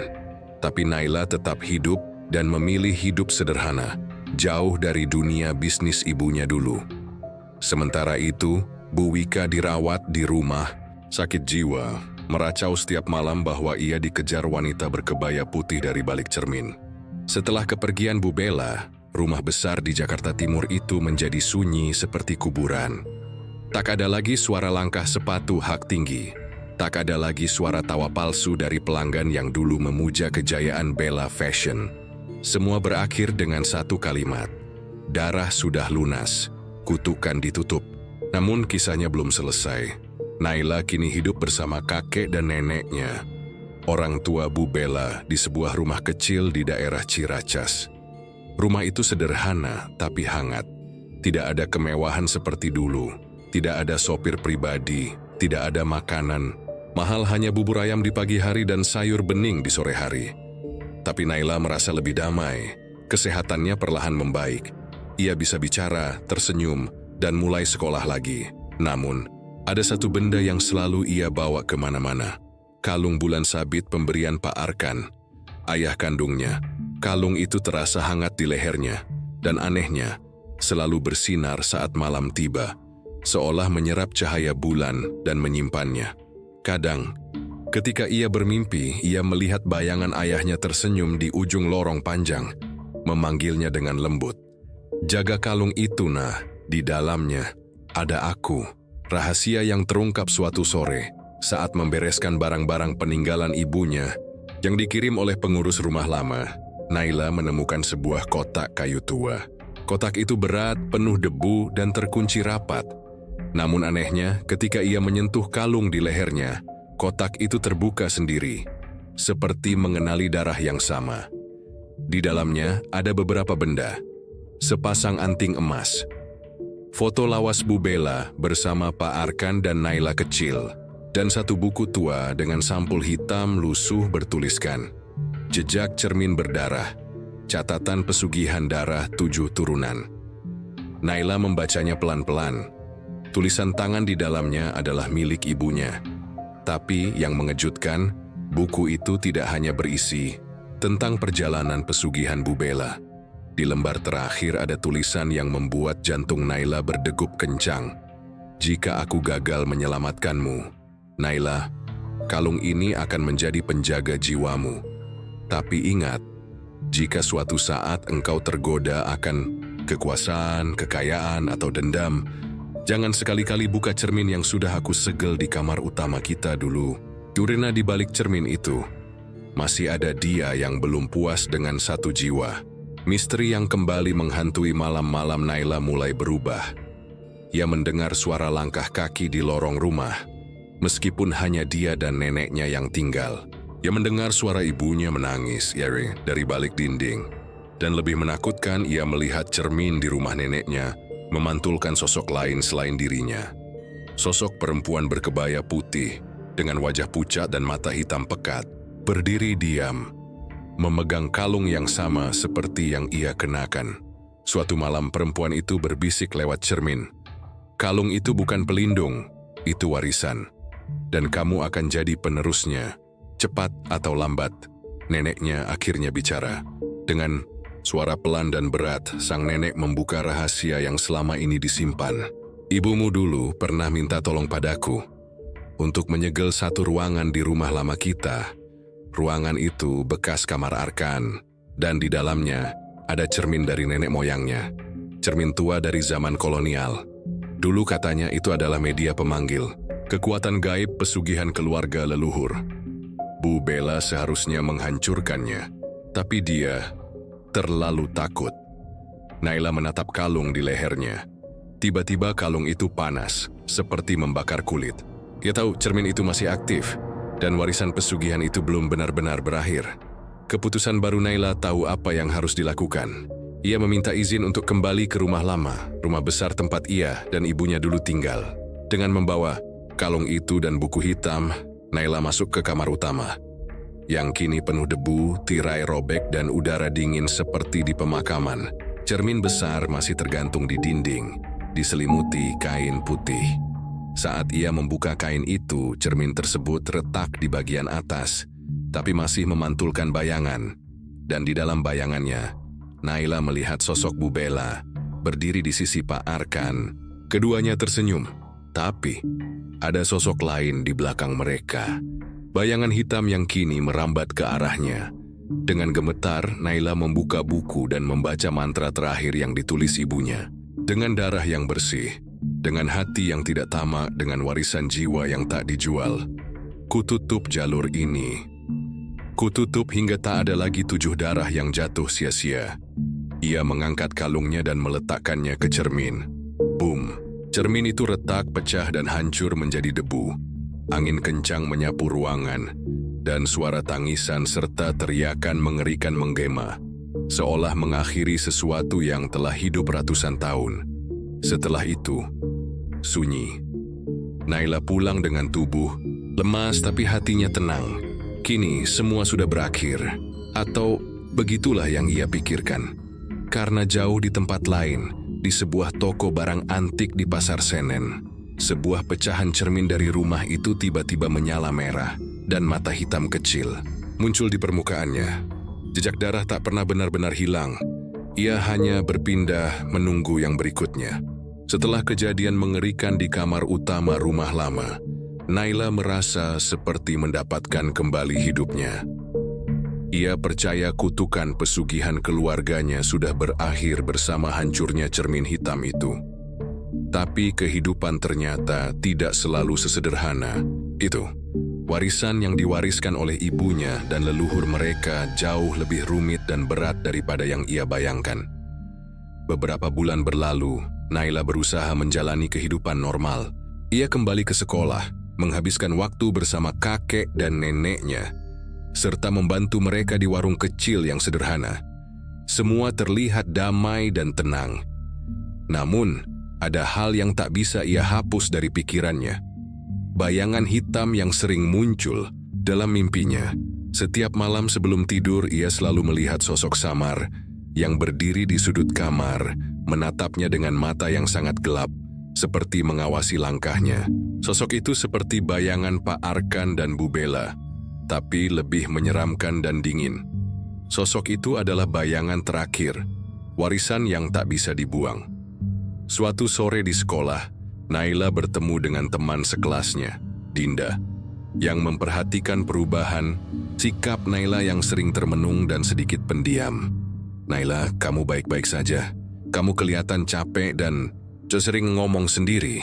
Tapi Naila tetap hidup dan memilih hidup sederhana, jauh dari dunia bisnis ibunya dulu. Sementara itu, Bu Wika dirawat di rumah, sakit jiwa, meracau setiap malam bahwa ia dikejar wanita berkebaya putih dari balik cermin. Setelah kepergian Bu Bella, rumah besar di Jakarta Timur itu menjadi sunyi seperti kuburan. Tak ada lagi suara langkah sepatu hak tinggi. Tak ada lagi suara tawa palsu dari pelanggan yang dulu memuja kejayaan Bella Fashion. Semua berakhir dengan satu kalimat. Darah sudah lunas, kutukan ditutup. Namun kisahnya belum selesai. Naila kini hidup bersama kakek dan neneknya, orang tua Bu Bella, di sebuah rumah kecil di daerah Ciracas. Rumah itu sederhana tapi hangat. Tidak ada kemewahan seperti dulu. Tidak ada sopir pribadi, tidak ada makanan. Mahal hanya bubur ayam di pagi hari dan sayur bening di sore hari. Tapi Naila merasa lebih damai. Kesehatannya perlahan membaik. Ia bisa bicara, tersenyum, dan mulai sekolah lagi. Namun, ada satu benda yang selalu ia bawa kemana-mana. Kalung bulan sabit pemberian Pak Arkan, ayah kandungnya. Kalung itu terasa hangat di lehernya, dan anehnya, selalu bersinar saat malam tiba, seolah menyerap cahaya bulan dan menyimpannya. Kadang, ketika ia bermimpi, ia melihat bayangan ayahnya tersenyum di ujung lorong panjang, memanggilnya dengan lembut. "Jaga kalung itu, nah, di dalamnya ada aku." Rahasia yang terungkap suatu sore, saat membereskan barang-barang peninggalan ibunya, yang dikirim oleh pengurus rumah lama. Naila menemukan sebuah kotak kayu tua. Kotak itu berat, penuh debu, dan terkunci rapat. Namun anehnya, ketika ia menyentuh kalung di lehernya, kotak itu terbuka sendiri, seperti mengenali darah yang sama. Di dalamnya ada beberapa benda, sepasang anting emas, foto lawas Bu Bella bersama Pak Arkan dan Naila kecil, dan satu buku tua dengan sampul hitam lusuh bertuliskan, "Jejak cermin berdarah, catatan pesugihan darah 7 turunan." Naila membacanya pelan-pelan. Tulisan tangan di dalamnya adalah milik ibunya. Tapi yang mengejutkan, buku itu tidak hanya berisi tentang perjalanan pesugihan Bu Bella. Di lembar terakhir ada tulisan yang membuat jantung Naila berdegup kencang. "Jika aku gagal menyelamatkanmu, Naila, kalung ini akan menjadi penjaga jiwamu. Tapi ingat, jika suatu saat engkau tergoda akan kekuasaan, kekayaan, atau dendam, jangan sekali-kali buka cermin yang sudah aku segel di kamar utama kita dulu." Karena di balik cermin itu, masih ada dia yang belum puas dengan satu jiwa. Misteri yang kembali menghantui malam-malam Naila mulai berubah. ia mendengar suara langkah kaki di lorong rumah. Meskipun hanya dia dan neneknya yang tinggal, ia mendengar suara ibunya menangis dari balik dinding. Dan lebih menakutkan, ia melihat cermin di rumah neneknya memantulkan sosok lain selain dirinya. Sosok perempuan berkebaya putih dengan wajah pucat dan mata hitam pekat, berdiri diam, memegang kalung yang sama seperti yang ia kenakan. Suatu malam perempuan itu berbisik lewat cermin, "Kalung itu bukan pelindung, itu warisan. Dan kamu akan jadi penerusnya, cepat atau lambat." Neneknya akhirnya bicara. Dengan suara pelan dan berat, sang nenek membuka rahasia yang selama ini disimpan. "Ibumu dulu pernah minta tolong padaku untuk menyegel satu ruangan di rumah lama kita. Ruangan itu bekas kamar Arkan, dan di dalamnya ada cermin dari nenek moyangnya. Cermin tua dari zaman kolonial. Dulu katanya itu adalah media pemanggil, kekuatan gaib pesugihan keluarga leluhur. Bu Bella seharusnya menghancurkannya, tapi dia terlalu takut." Naila menatap kalung di lehernya. Tiba-tiba kalung itu panas, seperti membakar kulit. Ia tahu cermin itu masih aktif, dan warisan pesugihan itu belum benar-benar berakhir. Keputusan baru Naila tahu apa yang harus dilakukan. Ia meminta izin untuk kembali ke rumah lama, rumah besar tempat ia dan ibunya dulu tinggal. Dengan membawa kalung itu dan buku hitam, Naila masuk ke kamar utama, yang kini penuh debu, tirai robek, dan udara dingin seperti di pemakaman. Cermin besar masih tergantung di dinding, diselimuti kain putih. Saat ia membuka kain itu, cermin tersebut retak di bagian atas, tapi masih memantulkan bayangan. Dan di dalam bayangannya, Naila melihat sosok Bu Bella berdiri di sisi Pak Arkan. Keduanya tersenyum, tapi ada sosok lain di belakang mereka. Bayangan hitam yang kini merambat ke arahnya. Dengan gemetar, Naila membuka buku dan membaca mantra terakhir yang ditulis ibunya. Dengan darah yang bersih, dengan hati yang tidak tamak, dengan warisan jiwa yang tak dijual, kututup jalur ini. Kututup hingga tak ada lagi 7 darah yang jatuh sia-sia. Ia mengangkat kalungnya dan meletakkannya ke cermin. Boom! Cermin itu retak, pecah, dan hancur menjadi debu. Angin kencang menyapu ruangan, dan suara tangisan serta teriakan mengerikan menggema, seolah mengakhiri sesuatu yang telah hidup ratusan tahun. Setelah itu, sunyi. Naila pulang dengan tubuh lemas tapi hatinya tenang. Kini semua sudah berakhir, atau begitulah yang ia pikirkan. Karena jauh di tempat lain, di sebuah toko barang antik di Pasar Senen, sebuah pecahan cermin dari rumah itu tiba-tiba menyala merah, dan mata hitam kecil muncul di permukaannya. Jejak darah tak pernah benar-benar hilang. Ia hanya berpindah menunggu yang berikutnya. Setelah kejadian mengerikan di kamar utama rumah lama, Naila merasa seperti mendapatkan kembali hidupnya. Ia percaya kutukan pesugihan keluarganya sudah berakhir bersama hancurnya cermin hitam itu. Tapi kehidupan ternyata tidak selalu sesederhana itu. Warisan yang diwariskan oleh ibunya dan leluhur mereka jauh lebih rumit dan berat daripada yang ia bayangkan. Beberapa bulan berlalu, Naila berusaha menjalani kehidupan normal. Ia kembali ke sekolah, menghabiskan waktu bersama kakek dan neneknya, serta membantu mereka di warung kecil yang sederhana. Semua terlihat damai dan tenang. Namun, ada hal yang tak bisa ia hapus dari pikirannya. Bayangan hitam yang sering muncul dalam mimpinya. Setiap malam sebelum tidur, ia selalu melihat sosok samar yang berdiri di sudut kamar, menatapnya dengan mata yang sangat gelap, seperti mengawasi langkahnya. Sosok itu seperti bayangan Pak Arkan dan Bu Bella, tapi lebih menyeramkan dan dingin. Sosok itu adalah bayangan terakhir, warisan yang tak bisa dibuang. Suatu sore di sekolah, Naila bertemu dengan teman sekelasnya, Dinda, yang memperhatikan perubahan sikap Naila yang sering termenung dan sedikit pendiam. "Naila, kamu baik-baik saja? Kamu kelihatan capek dan sering ngomong sendiri,"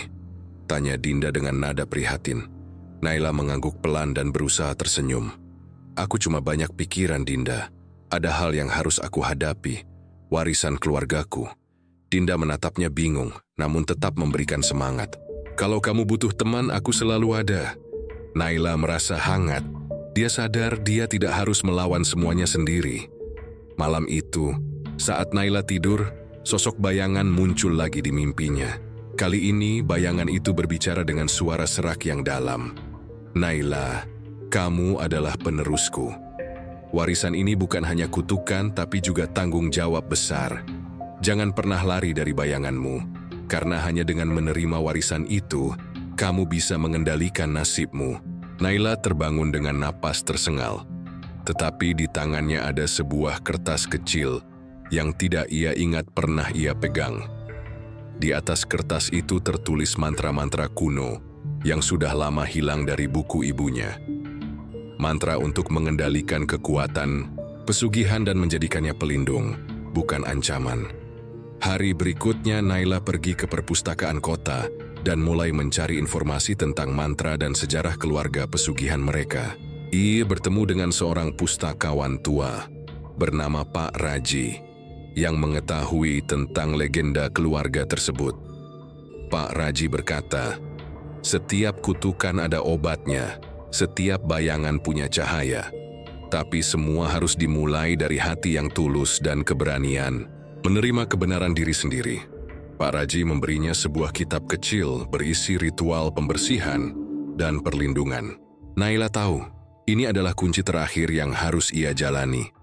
tanya Dinda dengan nada prihatin. Naila mengangguk pelan dan berusaha tersenyum. "Aku cuma banyak pikiran, Dinda. Ada hal yang harus aku hadapi, warisan keluargaku. Dinda menatapnya bingung, namun tetap memberikan semangat. Kalau kamu butuh teman, aku selalu ada. Naila merasa hangat. Dia sadar dia tidak harus melawan semuanya sendiri. Malam itu, saat Naila tidur, sosok bayangan muncul lagi di mimpinya. Kali ini, bayangan itu berbicara dengan suara serak yang dalam. Naila, kamu adalah penerusku. Warisan ini bukan hanya kutukan, tapi juga tanggung jawab besar. Jangan pernah lari dari bayanganmu, karena hanya dengan menerima warisan itu, kamu bisa mengendalikan nasibmu. Naila terbangun dengan napas tersengal. Tetapi di tangannya ada sebuah kertas kecil yang tidak ia ingat pernah ia pegang. Di atas kertas itu tertulis mantra-mantra kuno yang sudah lama hilang dari buku ibunya. Mantra untuk mengendalikan kekuatan, pesugihan dan menjadikannya pelindung, bukan ancaman. Hari berikutnya Naila pergi ke perpustakaan kota dan mulai mencari informasi tentang mantra dan sejarah keluarga pesugihan mereka. Ia bertemu dengan seorang pustakawan tua bernama Pak Raji yang mengetahui tentang legenda keluarga tersebut. Pak Raji berkata, setiap kutukan ada obatnya, setiap bayangan punya cahaya, tapi semua harus dimulai dari hati yang tulus dan keberanian menerima kebenaran diri sendiri. Pak Raji memberinya sebuah kitab kecil berisi ritual pembersihan dan perlindungan. Naila tahu, ini adalah kunci terakhir yang harus ia jalani.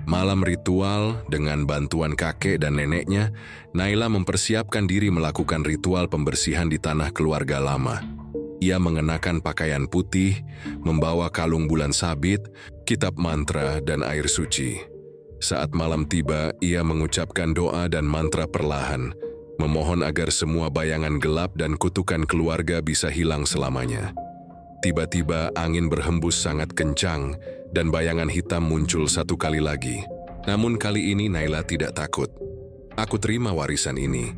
Malam ritual, dengan bantuan kakek dan neneknya, Naila mempersiapkan diri melakukan ritual pembersihan di tanah keluarga lama. Ia mengenakan pakaian putih, membawa kalung bulan sabit, kitab mantra, dan air suci. Saat malam tiba, ia mengucapkan doa dan mantra perlahan, memohon agar semua bayangan gelap dan kutukan keluarga bisa hilang selamanya. Tiba-tiba angin berhembus sangat kencang dan bayangan hitam muncul satu kali lagi. Namun kali ini Naila tidak takut. Aku terima warisan ini.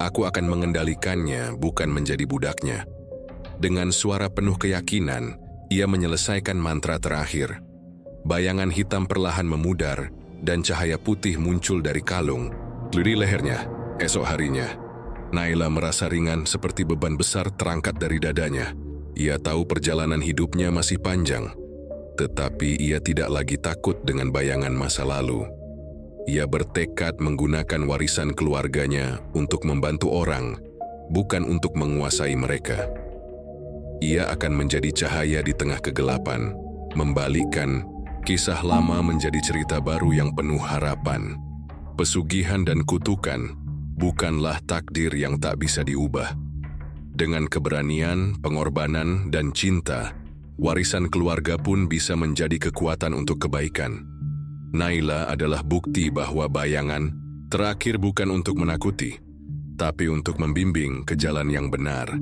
Aku akan mengendalikannya, bukan menjadi budaknya. Dengan suara penuh keyakinan, ia menyelesaikan mantra terakhir. Bayangan hitam perlahan memudar dan cahaya putih muncul dari kalung, di lehernya. Esok harinya, Naila merasa ringan seperti beban besar terangkat dari dadanya. Ia tahu perjalanan hidupnya masih panjang, tetapi ia tidak lagi takut dengan bayangan masa lalu. Ia bertekad menggunakan warisan keluarganya untuk membantu orang, bukan untuk menguasai mereka. Ia akan menjadi cahaya di tengah kegelapan, membalikkan kisah lama menjadi cerita baru yang penuh harapan. Pesugihan dan kutukan bukanlah takdir yang tak bisa diubah. Dengan keberanian, pengorbanan, dan cinta, warisan keluarga pun bisa menjadi kekuatan untuk kebaikan. Naila adalah bukti bahwa bayangan terakhir bukan untuk menakuti, tapi untuk membimbing ke jalan yang benar.